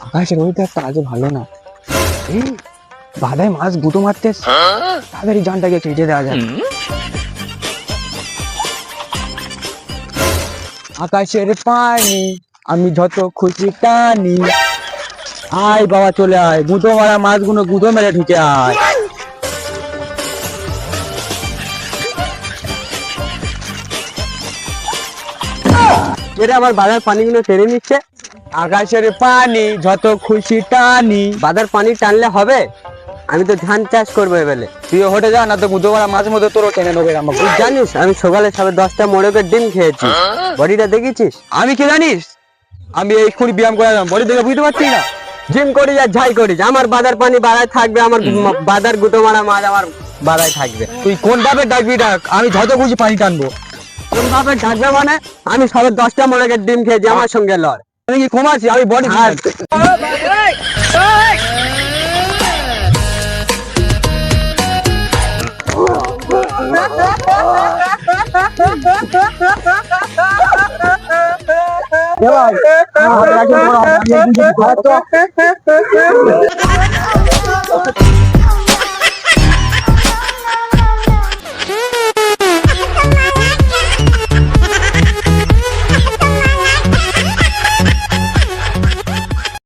আকাশের ওয়েদারটা আজ ভালো না। এই বাদায় মাছ গুঁতো মারতে তাড়াতাড়ি জানটাকে কেটে দেওয়া যায়। আকাশের পানি আমি যত খুশি টানি, আয় বাবা চলে আয়, গুঁতো মারা মাছগুলো গুঁতো মেরে ঢুকে আয়। এরা আমার বাজার পানিগুলো টেনে নিচ্ছে। আকাশের পানি যত খুশি টানি। বাজার পানি টানলে হবে? আমি তো ধান চাষ করবো এবেলে। তুই হোটে যা, না তো গুঁতো মারা মাঝে মধ্যে তোরও টেনে নেবে আমাকে। তুই জানিস আমি সকালে 10:30 মোরগের ডিম খেয়েছি? বডিটা দেখেছিস? আমি কি জানিস, আমি এক্ষুনি ব্যায়াম করে এলাম, বডি দেখে বুঝতে পারছি না। জিম করিস আর যাই করিস, আমার বাজার পানি বাড়ায় থাকবে, আমার বাজার গুঁতো মারা মাছ আমার বাড়ায় থাকবে। তুই কোন ভাবে ডাকবি ডাক, আমি যত খুশি পানি টানবো। কোন ভাবে থাকবে মানে? আমি 10:30 মোরগের ডিম খেয়েছি, আমার সঙ্গে লড়। আমি কি কমাচ্ছি? আমি বডি আর